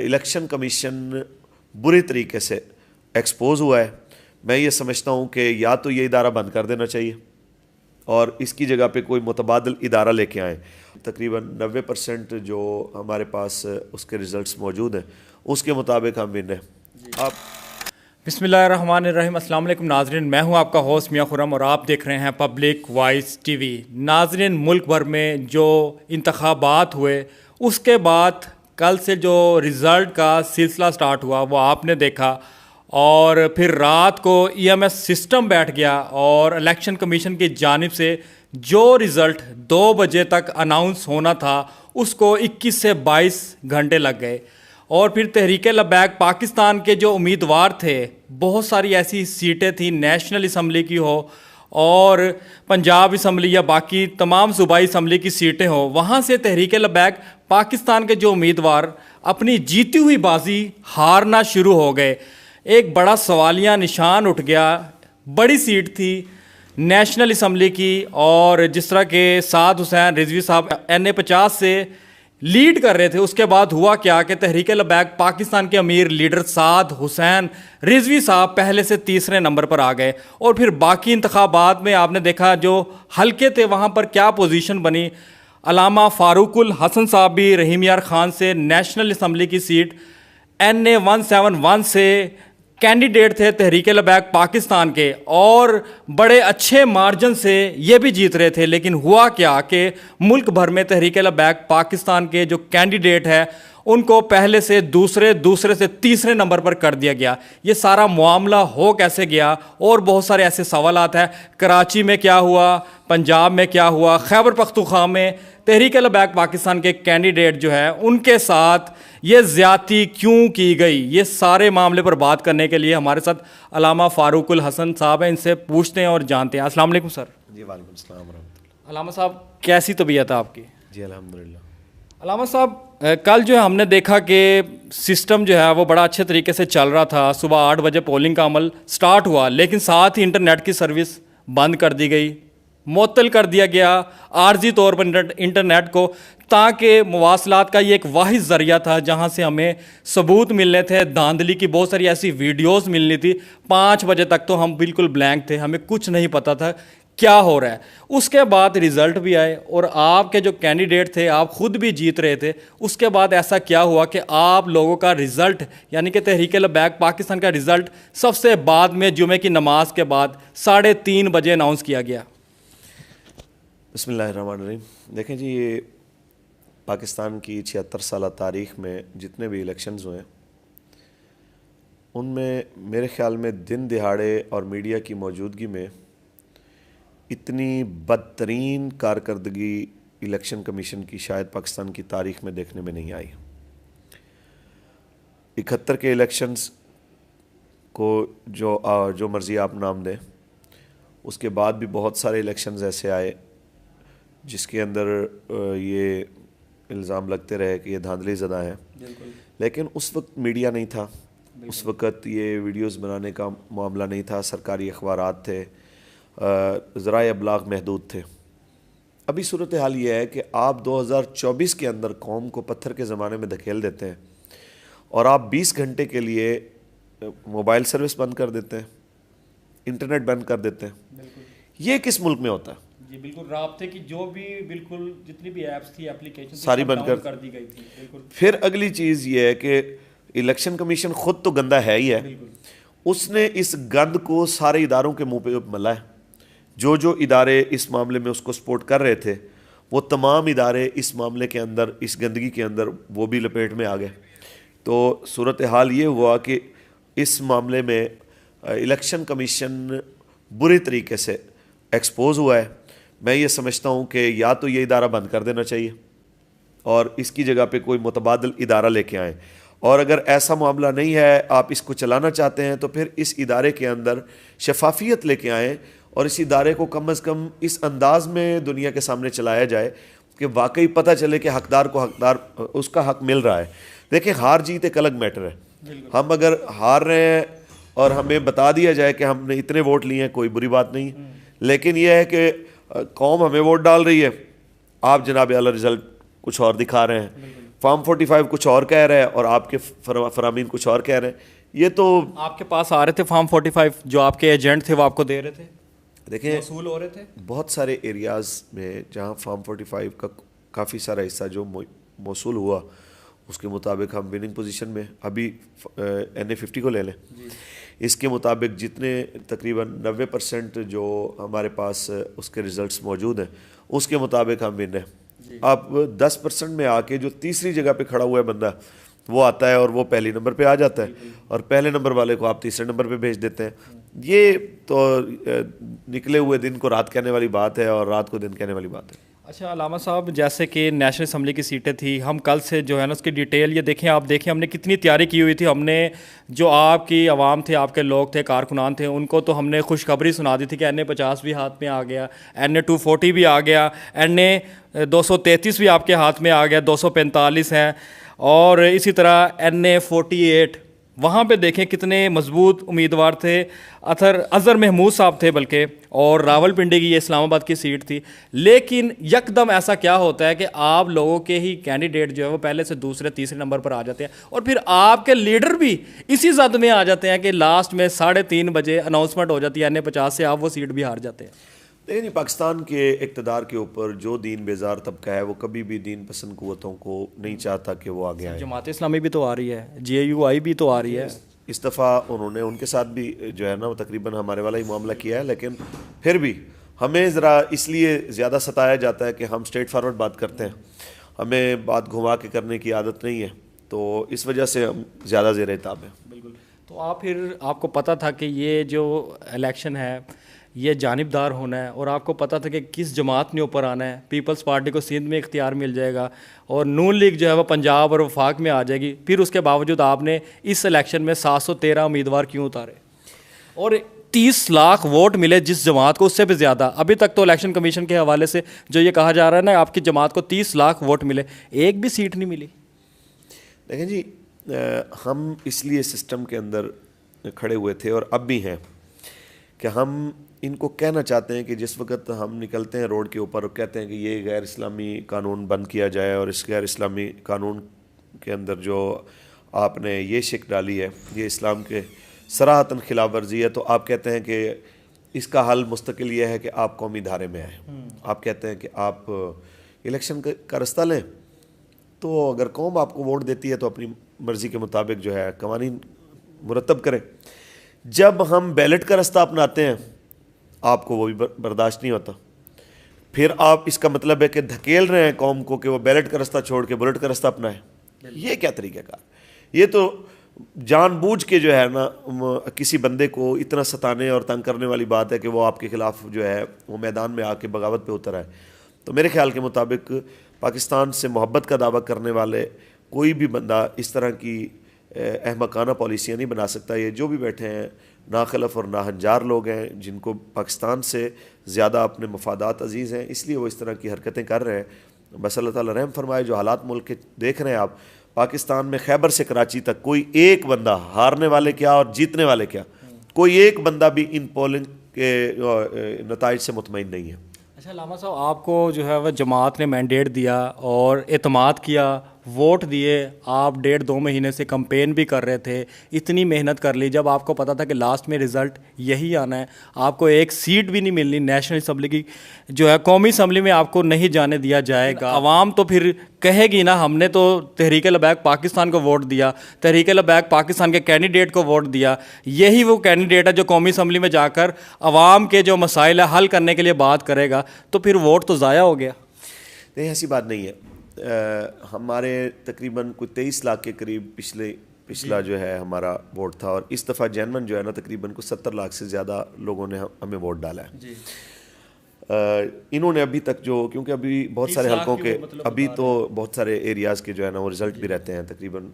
Election commission بری طریقے سے ایکسپوز ہوا ہے. میں یہ سمجھتا ہوں کہ یا تو یہ ادارہ بند کر دینا چاہیے اور اس کی جگہ پہ کوئی متبادل ادارہ لے کے آئیں. تقریباً 90% جو ہمارے پاس اس کے ریزلٹس موجود ہیں اس کے مطابق ہم ون ہیں. آپ بسم اللہ الرحمن الرحیم. السلام علیکم ناظرین, میں ہوں آپ کا ہوسٹ میاں خرم اور آپ دیکھ رہے ہیں پبلک وائس ٹی وی. ناظرین, ملک بھر میں جو انتخابات ہوئے اس کے بعد کل سے جو رزلٹ کا سلسلہ سٹارٹ ہوا وہ آپ نے دیکھا, اور پھر رات کو EMS سسٹم بیٹھ گیا اور الیکشن کمیشن کی جانب سے جو رزلٹ 2 بجے تک اناؤنس ہونا تھا اس کو 21 سے 22 گھنٹے لگ گئے. اور پھر تحریک لبیک پاکستان کے جو امیدوار تھے, بہت ساری ایسی سیٹیں تھیں, نیشنل اسمبلی کی ہو اور پنجاب اسمبلی یا باقی تمام صوبائی اسمبلی کی سیٹیں ہوں, وہاں سے تحریک لبیک پاکستان کے جو امیدوار اپنی جیتی ہوئی بازی ہارنا شروع ہو گئے. ایک بڑا سوالیہ نشان اٹھ گیا. بڑی سیٹ تھی نیشنل اسمبلی کی, اور جس طرح کہ سعد حسین رضوی صاحب NA 50 سے لیڈ کر رہے تھے, اس کے بعد ہوا کیا کہ تحریک لبیک پاکستان کے امیر لیڈر سعد حسین رضوی صاحب پہلے سے تیسرے نمبر پر آ گئے. اور پھر باقی انتخابات میں آپ نے دیکھا جو حلقے تھے وہاں پر کیا پوزیشن بنی. علامہ فاروق الحسن صاحب بھی رحیم یار خان سے نیشنل اسمبلی کی سیٹ NA 171 سے کینڈیڈیٹ تھے تحریک لبیک پاکستان کے, اور بڑے اچھے مارجن سے یہ بھی جیت رہے تھے. لیکن ہوا کیا کہ ملک بھر میں تحریک لبیک پاکستان کے جو کینڈیڈیٹ ہیں ان کو پہلے سے دوسرے سے تیسرے نمبر پر کر دیا گیا. یہ سارا معاملہ ہو کیسے گیا, اور بہت سارے ایسے سوالات ہیں. کراچی میں کیا ہوا, پنجاب میں کیا ہوا, خیبر پختونخوا میں تحریک لبیک پاکستان کے کینڈیڈیٹ جو ہے ان کے ساتھ یہ زیادتی کیوں کی گئی, یہ سارے معاملے پر بات کرنے کے لیے ہمارے ساتھ علامہ فاروق الحسن صاحب ہیں. ان سے پوچھتے ہیں اور جانتے ہیں. السلام علیکم سر. جی وعلیکم السلام ورحمۃ اللہ. علامہ صاحب کیسی طبیعت ہے آپ کی؟ جی الحمدللہ. علامہ صاحب, کل جو ہے ہم نے دیکھا کہ سسٹم جو ہے وہ بڑا اچھے طریقے سے چل رہا تھا. صبح 8 بجے پولنگ کا عمل سٹارٹ ہوا, لیکن ساتھ ہی انٹرنیٹ کی سروس بند کر دی گئی, معطل کر دیا گیا عارضی طور پر انٹرنیٹ کو, تاکہ مواصلات کا یہ ایک واحد ذریعہ تھا جہاں سے ہمیں ثبوت ملنے تھے. دھاندلی کی بہت ساری ایسی ویڈیوز ملنی تھی. 5 بجے تک تو ہم بالکل بلینک تھے, ہمیں کچھ نہیں پتہ تھا کیا ہو رہا ہے. اس کے بعد رزلٹ بھی آئے اور آپ کے جو کینڈیڈیٹ تھے آپ خود بھی جیت رہے تھے. اس کے بعد ایسا کیا ہوا کہ آپ لوگوں کا رزلٹ یعنی کہ تحریک لبیک پاکستان کا رزلٹ سب سے بعد میں جمعے کی نماز کے بعد 3:30 بجے اناؤنس کیا گیا؟ بسم اللہ الرحمن الرحیم. دیکھیں جی, یہ پاکستان کی 76 سالہ تاریخ میں جتنے بھی الیکشنز ہوئے ان میں میرے خیال میں دن دہاڑے اور میڈیا کی موجودگی میں اتنی بدترین کارکردگی الیکشن کمیشن کی شاید پاکستان کی تاریخ میں دیکھنے میں نہیں آئی. 71 کے الیکشنز کو جو مرضی آپ نام دیں, اس کے بعد بھی بہت سارے الیکشنز ایسے آئے جس کے اندر یہ الزام لگتے رہے کہ یہ دھاندلی زدہ ہیں. لیکن اس وقت میڈیا نہیں تھا, اس وقت یہ ویڈیوز بنانے کا معاملہ نہیں تھا, سرکاری اخبارات تھے, ذرائع ابلاغ محدود تھے. ابھی صورتحال یہ ہے کہ آپ 2024 کے اندر قوم کو پتھر کے زمانے میں دھکیل دیتے ہیں اور آپ 20 گھنٹے کے لیے موبائل سروس بند کر دیتے ہیں, انٹرنیٹ بند کر دیتے ہیں. یہ کس ملک میں ہوتا ہے؟ جی بالکل, رابطے کی جو بھی بالکل جتنی بھی ایپس تھی, اپلیکیشن ساری بند کر دی گئی تھی. بالکل. پھر اگلی چیز یہ ہے کہ الیکشن کمیشن خود تو گندا ہے ہی ہے, اس نے اس گند کو سارے اداروں کے منہ پہ ملا ہے. جو ادارے اس معاملے میں اس کو سپورٹ کر رہے تھے وہ تمام ادارے اس معاملے کے اندر, اس گندگی کے اندر وہ بھی لپیٹ میں آ گئے. تو صورتحال یہ ہوا کہ اس معاملے میں الیکشن کمیشن بری طریقے سے ایکسپوز ہوا ہے. میں یہ سمجھتا ہوں کہ یا تو یہ ادارہ بند کر دینا چاہیے اور اس کی جگہ پہ کوئی متبادل ادارہ لے کے آئیں, اور اگر ایسا معاملہ نہیں ہے, آپ اس کو چلانا چاہتے ہیں, تو پھر اس ادارے کے اندر شفافیت لے کے آئیں اور اس ادارے کو کم از کم اس انداز میں دنیا کے سامنے چلایا جائے کہ واقعی پتہ چلے کہ حقدار کو حقدار اس کا حق مل رہا ہے. دیکھیں, ہار جیت ایک الگ میٹر ہے. ہم اگر ہار رہے ہیں اور ہمیں بتا دیا جائے کہ ہم نے اتنے ووٹ لیے ہیں, کوئی بری بات نہیں, لیکن یہ ہے کہ قوم ہمیں ووٹ ڈال رہی ہے, آپ جناب اعلیٰ رزلٹ کچھ اور دکھا رہے ہیں, فارم 45 کچھ اور کہہ رہا ہے اور آپ کے فرامین کچھ اور کہہ رہے ہیں. یہ تو آپ کے پاس آ رہے تھے فارم 45 جو آپ کے ایجنٹ تھے وہ آپ کو دے رہے تھے, دیکھیں وصول ہو رہے تھے. بہت سارے ایریاز میں جہاں فارم 45 کا کافی سارا حصہ جو موصول ہوا اس کے مطابق ہم وننگ پوزیشن میں. ابھی NA50 کو لے لیں, اس کے مطابق جتنے تقریباً 90% جو ہمارے پاس اس کے ریزلٹس موجود ہیں اس کے مطابق ہم ون ہیں. آپ 10% میں آ کے جو تیسری جگہ پہ کھڑا ہوا ہے بندہ وہ آتا ہے اور وہ پہلی نمبر پہ آ جاتا ہے, اور پہلے نمبر والے کو آپ تیسرے نمبر پہ بھیج دیتے ہیں. یہ تو نکلے ہوئے دن کو رات کہنے والی بات ہے اور رات کو دن کہنے والی بات ہے. اچھا علامہ صاحب, جیسے کہ نیشنل اسمبلی کی سیٹیں تھیں, ہم کل سے جو ہے نا اس کی ڈیٹیل یہ دیکھیں, آپ دیکھیں ہم نے کتنی تیاری کی ہوئی تھی. ہم نے جو آپ کی عوام تھے, آپ کے لوگ تھے, کارکنان تھے, ان کو تو ہم نے خوشخبری سنا دی تھی کہ NA50 بھی ہاتھ میں آ گیا, NA240 بھی آ گیا, NA233 بھی آپ کے ہاتھ میں آ گیا, 245 ہیں, اور اسی طرح NA48. وہاں پہ دیکھیں کتنے مضبوط امیدوار تھے. اظہر محمود صاحب تھے بلکہ, اور راول پنڈی کی یہ اسلام آباد کی سیٹ تھی. لیکن یکدم ایسا کیا ہوتا ہے کہ آپ لوگوں کے ہی کینڈیڈیٹ جو ہے وہ پہلے سے دوسرے تیسرے نمبر پر آ جاتے ہیں, اور پھر آپ کے لیڈر بھی اسی زد میں آ جاتے ہیں کہ لاسٹ میں 3:30 بجے اناؤنسمنٹ ہو جاتی ہے NA50 سے, آپ وہ سیٹ بھی ہار جاتے ہیں. لیکن پاکستان کے اقتدار کے اوپر جو دین بیزار طبقہ ہے وہ کبھی بھی دین پسند قوتوں کو نہیں چاہتا کہ وہ آگے آئیں. جماعت اسلامی بھی تو آ رہی ہے, JUI بھی تو آ رہی ہے. اس دفعہ انہوں نے ان کے ساتھ بھی جو ہے نا وہ تقریباً ہمارے والا ہی معاملہ کیا ہے, لیکن پھر بھی ہمیں ذرا اس لیے زیادہ ستایا جاتا ہے کہ ہم اسٹریٹ فارورڈ بات کرتے ہیں, ہمیں بات گھما کے کرنے کی عادت نہیں ہے, تو اس وجہ سے ہم زیادہ زیر عتاب ہیں. بالکل. تو آپ کو پتہ تھا کہ یہ جو الیکشن ہے یہ جانبدار ہونا ہے, اور آپ کو پتہ تھا کہ کس جماعت نے اوپر آنا ہے. پیپلز پارٹی کو سندھ میں اختیار مل جائے گا اور نون لیگ جو ہے وہ پنجاب اور وفاق میں آ جائے گی. پھر اس کے باوجود آپ نے اس الیکشن میں 713 امیدوار کیوں اتارے, اور 30 لاکھ ووٹ ملے جس جماعت کو, اس سے بھی زیادہ. ابھی تک تو الیکشن کمیشن کے حوالے سے جو یہ کہا جا رہا ہے نا آپ کی جماعت کو 30 لاکھ ووٹ ملے, ایک بھی سیٹ نہیں ملی. دیکھیں جی, ہم اس لیے سسٹم کے اندر کھڑے ہوئے تھے اور اب بھی ہیں کہ ہم ان کو کہنا چاہتے ہیں کہ جس وقت ہم نکلتے ہیں روڈ کے اوپر اور کہتے ہیں کہ یہ غیر اسلامی قانون بند کیا جائے, اور اس غیر اسلامی قانون کے اندر جو آپ نے یہ شک ڈالی ہے یہ اسلام کے صراحتاً خلاف ورزی ہے, تو آپ کہتے ہیں کہ اس کا حل مستقل یہ ہے کہ آپ قومی دھارے میں آئیں. آپ کہتے ہیں کہ آپ الیکشن کا رستہ لیں, تو اگر قوم آپ کو ووٹ دیتی ہے تو اپنی مرضی کے مطابق جو ہے قوانین مرتب کریں. جب ہم بیلٹ کا رستہ اپناتے ہیں آپ کو وہ بھی برداشت نہیں ہوتا. پھر آپ اس کا مطلب ہے کہ دھکیل رہے ہیں قوم کو کہ وہ بیلٹ کا رستہ چھوڑ کے بلٹ کا رستہ اپنائیں. یہ کیا طریقہ کار؟ یہ تو جان بوجھ کے جو ہے نا کسی بندے کو اتنا ستانے اور تنگ کرنے والی بات ہے کہ وہ آپ کے خلاف جو ہے وہ میدان میں آ کے بغاوت پہ اتر آئے. تو میرے خیال کے مطابق پاکستان سے محبت کا دعویٰ کرنے والے کوئی بھی بندہ اس طرح کی احمقانہ پالیسیاں نہیں بنا سکتا. یہ جو بھی بیٹھے ہیں ناخلف اور ناہنجار لوگ ہیں جن کو پاکستان سے زیادہ اپنے مفادات عزیز ہیں, اس لیے وہ اس طرح کی حرکتیں کر رہے ہیں. بس اللہ تعالیٰ رحم فرمائے. جو حالات ملک کے دیکھ رہے ہیں آپ, پاکستان میں خیبر سے کراچی تک کوئی ایک بندہ, ہارنے والے کیا اور جیتنے والے کیا, کوئی ایک بندہ بھی ان پولنگ کے نتائج سے مطمئن نہیں ہے. اچھا علامہ صاحب, آپ کو جو ہے وہ جماعت نے مینڈیٹ دیا اور اعتماد کیا, ووٹ دیے, آپ 1.5-2 مہینے سے کمپین بھی کر رہے تھے, اتنی محنت کر لی, جب آپ کو پتا تھا کہ لاسٹ میں رزلٹ یہی آنا ہے, آپ کو ایک سیٹ بھی نہیں ملنی نیشنل اسمبلی کی, جو ہے قومی اسمبلی میں آپ کو نہیں جانے دیا جائے گا. عوام تو پھر کہے گی نا ہم نے تو تحریک لبیک پاکستان کو ووٹ دیا, تحریک لبیک پاکستان کے کینڈیڈیٹ کو ووٹ دیا, یہی وہ کینڈیڈیٹ ہے جو قومی اسمبلی میں جا کر عوام کے جو مسائل ہیں حل کرنے کے لیے بات کرے گا, تو پھر ووٹ تو ضائع ہو گیا. نہیں, ایسی بات نہیں ہے. ہمارے تقریباً کوئی 23 لاکھ کے قریب پچھلا جو ہے ہمارا ووٹ تھا, اور اس دفعہ جینون جو ہے نا تقریباً کوئی 70 لاکھ سے زیادہ لوگوں نے ہمیں ووٹ ڈالا ہے. انہوں نے ابھی تک جو, کیونکہ ابھی بہت سارے حلقوں کے, ابھی تو بہت سارے ایریاز کے جو ہے نا وہ رزلٹ بھی رہتے ہیں تقریباً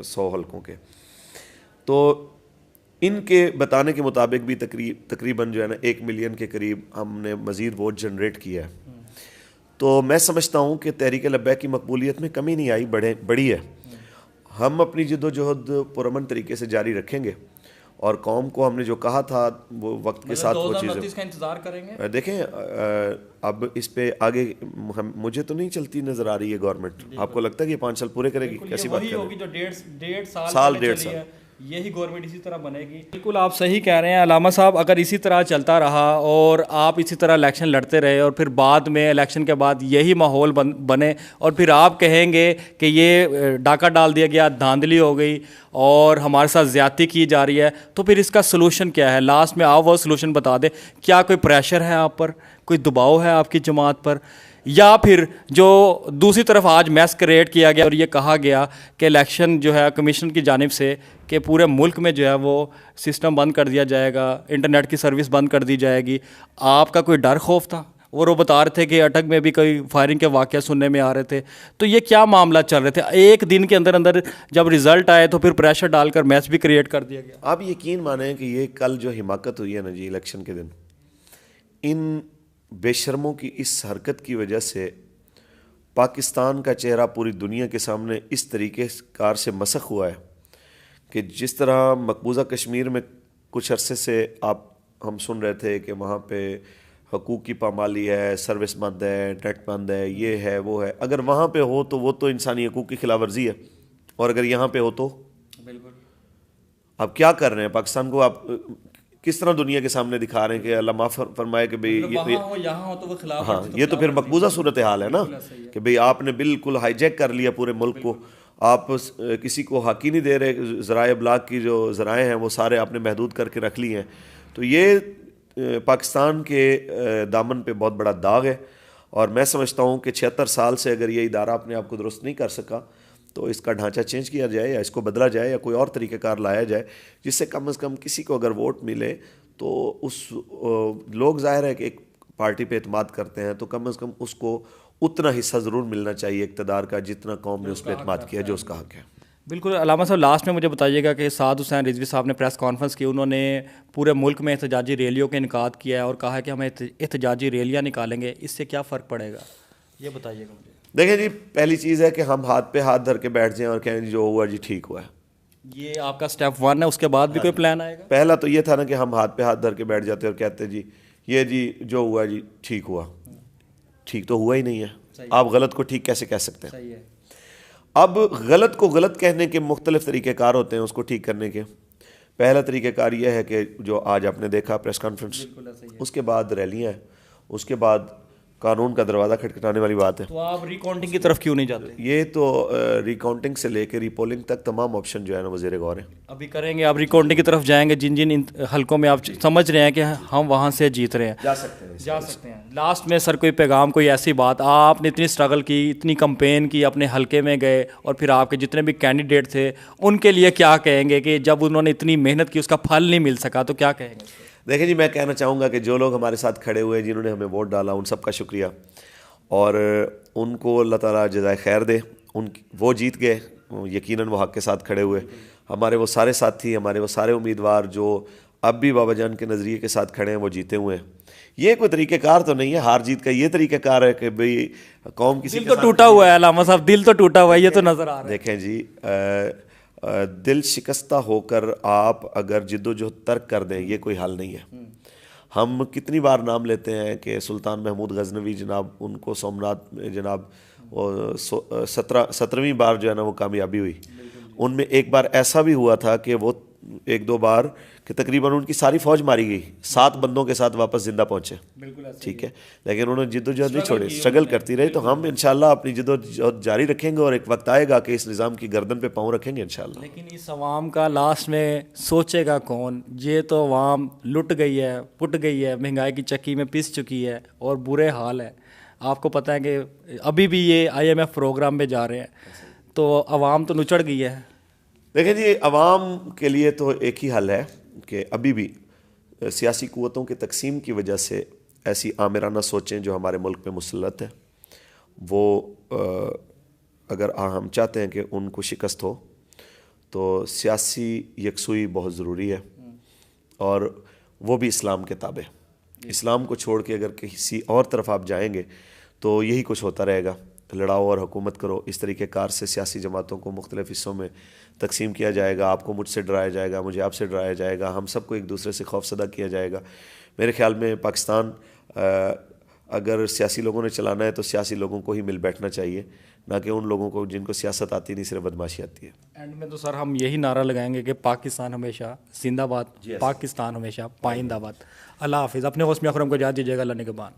100 حلقوں کے, تو ان کے بتانے کے مطابق بھی تقریباً جو ہے نا 1 ملین کے قریب ہم نے مزید ووٹ جنریٹ کیا ہے. تو میں سمجھتا ہوں کہ تحریک لبیک کی مقبولیت میں کمی نہیں آئی, بڑی ہے. ہم اپنی جد و جہد پرامن طریقے سے جاری رکھیں گے, اور قوم کو ہم نے جو کہا تھا وہ وقت کے ساتھ وہ چیزیں 2029 کا انتظار کریں گے. دیکھیں اب اس پہ آگے مجھے تو نہیں چلتی نظر آ رہی ہے گورنمنٹ. آپ کو لگتا ہے کہ یہ 5 سال پورے کرے گی؟ کیسی بات وہی کر ہوگی جو ڈیڑھ سال سال ڈیڑھ چلی سال ہے, یہی گورنمنٹ اسی طرح بنے گی. بالکل آپ صحیح کہہ رہے ہیں علامہ صاحب. اگر اسی طرح چلتا رہا اور آپ اسی طرح الیکشن لڑتے رہے اور پھر بعد میں الیکشن کے بعد یہی ماحول بنے اور پھر آپ کہیں گے کہ یہ ڈاکہ ڈال دیا گیا, دھاندلی ہو گئی اور ہمارے ساتھ زیادتی کی جا رہی ہے, تو پھر اس کا سلوشن کیا ہے؟ لاسٹ میں آپ وہ سلوشن بتا دیں. کیا کوئی پریشر ہے آپ پر, کوئی دباؤ ہے آپ کی جماعت پر, یا پھر جو دوسری طرف آج میس کریٹ کیا گیا اور یہ کہا گیا کہ الیکشن جو ہے کمیشن کی جانب سے کہ پورے ملک میں جو ہے وہ سسٹم بند کر دیا جائے گا, انٹرنیٹ کی سروس بند کر دی جائے گی, آپ کا کوئی ڈر خوف تھا؟ اور وہ بتا رہے تھے کہ اٹک میں بھی کوئی فائرنگ کے واقعہ سننے میں آ رہے تھے. تو یہ کیا معاملہ چل رہے تھے؟ ایک دن کے اندر اندر جب رزلٹ آئے تو پھر پریشر ڈال کر میچ بھی کریٹ کر دیا گیا. آپ یقین مانیں کہ یہ کل جو حماقت ہوئی ہے نا جی الیکشن کے دن, ان بے شرموں کی اس حرکت کی وجہ سے پاکستان کا چہرہ پوری دنیا کے سامنے اس طریقے کار سے مسخ ہوا ہے کہ جس طرح مقبوضہ کشمیر میں کچھ عرصے سے ہم سن رہے تھے کہ وہاں پہ حقوق کی پامالی ہے, سروس بند ہے, نیٹ بند ہے, یہ ہے وہ ہے. اگر وہاں پہ ہو تو وہ تو انسانی حقوق کی خلاف ورزی ہے, اور اگر یہاں پہ ہو تو بالکل آپ کیا کر رہے ہیں؟ پاکستان کو آپ کس طرح دنیا کے سامنے دکھا رہے ہیں کہ اللہ معاف فرمائے کہ بھئی یہاں ہو تو وہ خلاف. ہاں, یہ تو پھر مقبوضہ صورتحال ہے نا کہ بھئی آپ نے بالکل ہائی جیک کر لیا پورے ملک کو. آپ کسی کو حق ہی نہیں دے رہے, ذرائع ابلاغ کی جو ذرائع ہیں وہ سارے آپ نے محدود کر کے رکھ لی ہیں. تو یہ پاکستان کے دامن پہ بہت بڑا داغ ہے, اور میں سمجھتا ہوں کہ 76 سال سے اگر یہ ادارہ اپنے آپ کو درست نہیں کر سکا تو اس کا ڈھانچہ چینج کیا جائے یا اس کو بدلا جائے یا کوئی اور طریقہ کار لایا جائے جس سے کم از کم کسی کو اگر ووٹ ملے تو لوگ ظاہر ہے کہ ایک پارٹی پہ اعتماد کرتے ہیں تو کم از کم اس کو اتنا حصہ ضرور ملنا چاہیے اقتدار کا جتنا قوم نے اس پہ اعتماد کیا جو اس کا حق ہے. بالکل. علامہ صاحب لاسٹ میں مجھے بتائیے گا کہ سعد حسین رضوی صاحب نے پریس کانفرنس کی, انہوں نے پورے ملک میں احتجاجی ریلیوں کا انعقاد کیا ہے اور کہا ہے کہ ہم احتجاجی ریلیاں نکالیں گے. اس سے کیا فرق پڑے گا, یہ بتائیے گا مجھے. دیکھیں جی, پہلی چیز ہے کہ ہم ہاتھ پہ ہاتھ دھر کے بیٹھ جائیں اور کہیں جو ہوا جی ٹھیک ہوا ہے. یہ آپ کا سٹیپ 1 ہے, اس کے بعد بھی کوئی پلان آئے گا؟ پہلا تو یہ تھا نا کہ ہم ہاتھ پہ ہاتھ دھر کے بیٹھ جاتے اور کہتے جی یہ جی جو ہوا جی ٹھیک ہوا. ٹھیک تو ہوا ہی نہیں ہے, آپ غلط کو ٹھیک کیسے کہہ سکتے ہیں؟ صحیح ہے. اب غلط کو غلط کہنے کے مختلف طریقہ کار ہوتے ہیں اس کو ٹھیک کرنے کے. پہلا طریقہ کار یہ ہے کہ جو آج آپ نے دیکھا پریس کانفرنس, اس کے بعد ریلیاں ہیں, اس کے بعد قانون کا دروازہ کھٹکھٹانے والی بات ہے. تو آپ ریکاؤنٹنگ کی طرف کیوں نہیں جاتے؟ یہ تو ریکاؤنٹنگ سے لے کے ریپولنگ تک تمام آپشن جو ہے نا وہ زیر غور ہیں. ابھی کریں گے, آپ ریکاؤنٹنگ کی طرف جائیں گے جن حلقوں میں آپ سمجھ رہے ہیں کہ ہم وہاں سے جیت رہے ہیں. جا سکتے ہیں. لاسٹ میں سر کوئی پیغام, کوئی ایسی بات, آپ نے اتنی اسٹرگل کی, اتنی کمپین کی, اپنے حلقے میں گئے اور پھر آپ کے جتنے بھی کینڈیڈیٹ تھے ان کے لیے کیا کہیں گے کہ جب انہوں نے اتنی محنت کی اس کا پھل نہیں مل سکا, تو کیا کہیں گے؟ دیکھیں جی, میں کہنا چاہوں گا کہ جو لوگ ہمارے ساتھ کھڑے ہوئے, جنہوں نے ہمیں ووٹ ڈالا, ان سب کا شکریہ, اور ان کو اللہ تعالیٰ جزائے خیر دے. وہ جیت گئے, یقیناً وہ حق کے ساتھ کھڑے ہوئے. ہمارے وہ سارے ساتھی, ہمارے وہ سارے امیدوار جو اب بھی بابا جان کے نظریے کے ساتھ کھڑے ہیں, وہ جیتے ہوئے ہیں. یہ کوئی طریقہ کار تو نہیں ہے, ہار جیت کا یہ طریقہ کار ہے کہ بھئی قوم کسی دل تو ٹوٹا ہوا ہے علامہ صاحب, دل تو ٹوٹا ہوا ہے, یہ تو نظر آ رہا ہے. دیکھیں جی, دل شکستہ ہو کر آپ اگر جد و جہد ترک کر دیں, یہ کوئی حل نہیں ہے. ہم کتنی بار نام لیتے ہیں کہ سلطان محمود غزنوی جناب, ان کو سومناتھ میں جناب 17ویں بار جو ہے نا وہ کامیابی ہوئی. ان میں ایک بار ایسا بھی ہوا تھا کہ وہ 1-2 بار کہ تقریباً ان کی ساری فوج ماری گئی, 7 بندوں کے ساتھ واپس زندہ پہنچے. ٹھیک ہے, لیکن انہوں نے جد و جہد نہیں چھوڑی, اسٹرگل کرتی رہی. تو ہم انشاءاللہ اپنی جد و جہد جاری رکھیں گے اور ایک وقت آئے گا کہ اس نظام کی گردن پہ پاؤں رکھیں گے انشاءاللہ. لیکن اس عوام کا لاسٹ میں سوچے گا کون؟ یہ تو عوام لٹ گئی ہے, پٹ گئی ہے, مہنگائی کی چکی میں پس چکی ہے اور برے حال ہے. آپ کو پتہ ہے کہ ابھی بھی یہ IMF پروگرام میں جا رہے ہیں, تو عوام تو نچڑ گئی ہے. دیکھیں جی, عوام کے لیے تو ایک ہی حل ہے کہ ابھی بھی سیاسی قوتوں کے تقسیم کی وجہ سے ایسی آمرانہ سوچیں جو ہمارے ملک میں مسلط ہیں, وہ اگر ہم چاہتے ہیں کہ ان کو شکست ہو تو سیاسی یکسوئی بہت ضروری ہے, اور وہ بھی اسلام کے تابع. اسلام کو چھوڑ کے اگر کسی اور طرف آپ جائیں گے تو یہی کچھ ہوتا رہے گا. لڑاؤ اور حکومت کرو، اس طریقہ کار سے سیاسی جماعتوں کو مختلف حصوں میں تقسیم کیا جائے گا، آپ کو مجھ سے ڈرایا جائے گا، مجھے آپ سے ڈرایا جائے گا، ہم سب کو ایک دوسرے سے خوف زدہ کیا جائے گا. میرے خیال میں پاکستان اگر سیاسی لوگوں نے چلانا ہے تو سیاسی لوگوں کو ہی مل بیٹھنا چاہیے، نہ کہ ان لوگوں کو جن کو سیاست آتی نہیں، صرف بدماشی آتی ہے. اینڈ میں تو سر ہم یہی نعرہ لگائیں گے کہ پاکستان ہمیشہ زندہ باد، پاکستان ہمیشہ پائندہ باد. اللہ حافظ. اپنے ہوسٹ میاں خرم کو اجازت دیجیے گا. اللہ نگہبان.